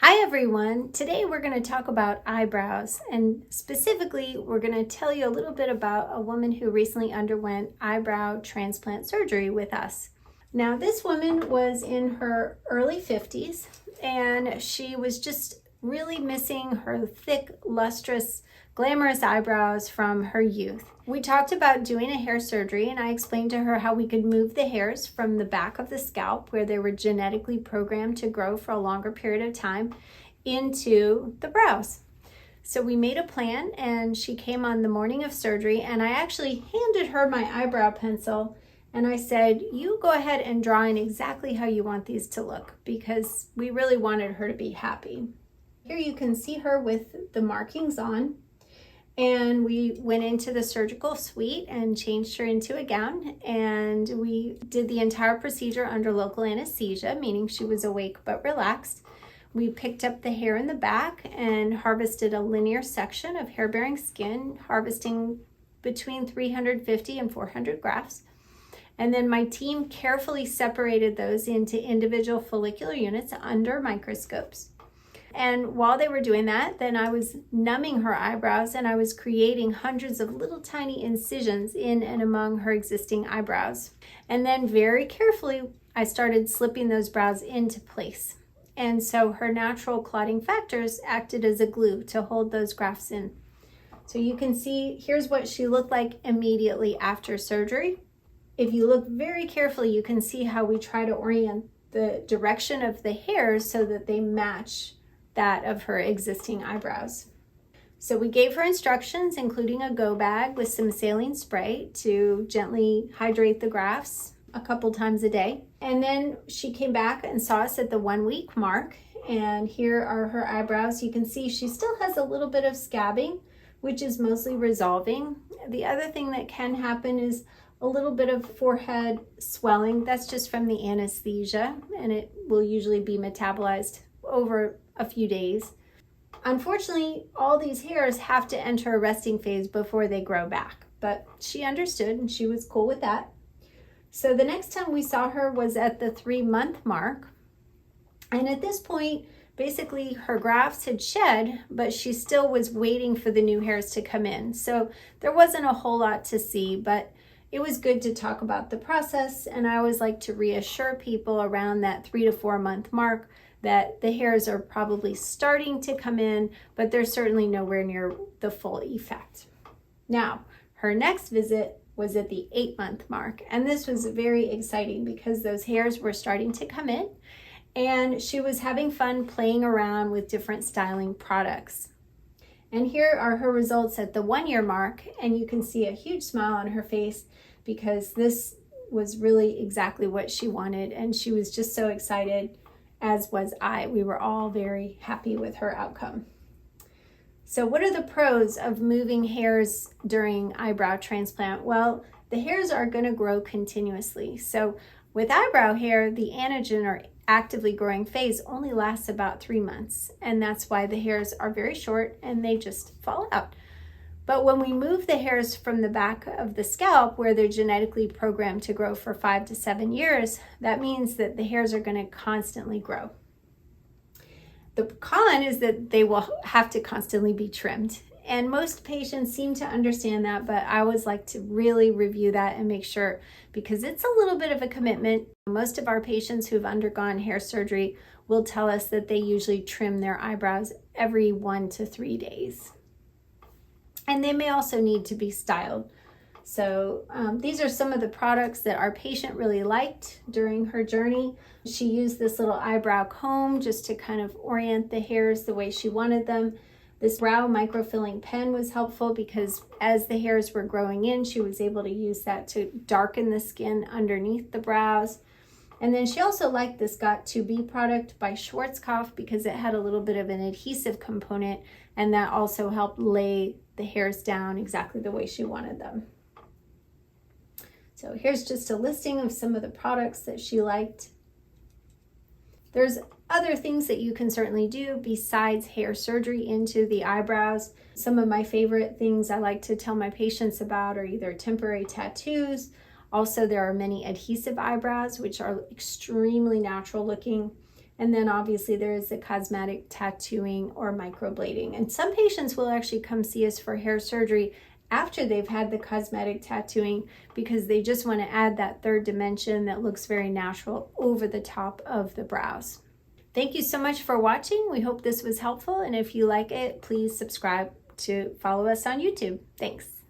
Hi everyone! Today we're going to talk about eyebrows, and specifically we're going to tell you a little bit about a woman who recently underwent eyebrow transplant surgery with us. Now this woman was in her early 50s and she was just really missing her thick, lustrous, glamorous eyebrows from her youth. We talked about doing a hair surgery and I explained to her how we could move the hairs from the back of the scalp where they were genetically programmed to grow for a longer period of time into the brows. So we made a plan and she came on the morning of surgery and I actually handed her my eyebrow pencil and I said, you go ahead and draw in exactly how you want these to look because we really wanted her to be happy. Here you can see her with the markings on. And we went into the surgical suite and changed her into a gown, and we did the entire procedure under local anesthesia, meaning she was awake but relaxed. We picked up the hair in the back and harvested a linear section of hair-bearing skin, harvesting between 350 and 400 grafts. And then my team carefully separated those into individual follicular units under microscopes. And while they were doing that, then I was numbing her eyebrows and I was creating hundreds of little tiny incisions in and among her existing eyebrows. And then very carefully, I started slipping those brows into place. And so her natural clotting factors acted as a glue to hold those grafts in. So you can see, here's what she looked like immediately after surgery. If you look very carefully, you can see how we try to orient the direction of the hairs so that they match that of her existing eyebrows. So we gave her instructions, including a go bag with some saline spray to gently hydrate the grafts a couple times a day. And then she came back and saw us at the 1 week mark. And here are her eyebrows. You can see she still has a little bit of scabbing, which is mostly resolving. The other thing that can happen is a little bit of forehead swelling. That's just from the anesthesia, and it will usually be metabolized over a few days. Unfortunately, all these hairs have to enter a resting phase before they grow back, but she understood and she was cool with that. So the next time we saw her was at the 3-month mark. And at this point, basically her grafts had shed, but she still was waiting for the new hairs to come in. So there wasn't a whole lot to see, but it was good to talk about the process. And I always like to reassure people around that 3 to 4 month mark that the hairs are probably starting to come in, but they're certainly nowhere near the full effect. Now, her next visit was at the 8-month mark, and this was very exciting because those hairs were starting to come in, and she was having fun playing around with different styling products. And here are her results at the 1 year mark, and you can see a huge smile on her face because this was really exactly what she wanted, and she was just so excited, as was I. We were all very happy with her outcome. So what are the pros of moving hairs during eyebrow transplant? Well, the hairs are going to grow continuously. So with eyebrow hair, the anagen or actively growing phase only lasts about 3 months. And that's why the hairs are very short and they just fall out. But when we move the hairs from the back of the scalp where they're genetically programmed to grow for 5 to 7 years, that means that the hairs are going to constantly grow. The con is that they will have to constantly be trimmed. And most patients seem to understand that, but I always like to really review that and make sure because it's a little bit of a commitment. Most of our patients who've undergone hair surgery will tell us that they usually trim their eyebrows every 1 to 3 days. And they may also need to be styled. So these are some of the products that our patient really liked during her journey. She used this little eyebrow comb just to kind of orient the hairs the way she wanted them. This brow microfilling pen was helpful because as the hairs were growing in, she was able to use that to darken the skin underneath the brows. And then she also liked this Got2b product by Schwarzkopf because it had a little bit of an adhesive component, and that also helped lay the hairs down exactly the way she wanted them. So here's just a listing of some of the products that she liked. There's other things that you can certainly do besides hair surgery into the eyebrows. Some of my favorite things I like to tell my patients about are either temporary tattoos. Also, there are many adhesive eyebrows, which are extremely natural looking. And then obviously there is the cosmetic tattooing or microblading. And some patients will actually come see us for hair surgery after they've had the cosmetic tattooing because they just want to add that third dimension that looks very natural over the top of the brows. Thank you so much for watching. We hope this was helpful. And if you like it, please subscribe to follow us on YouTube. Thanks.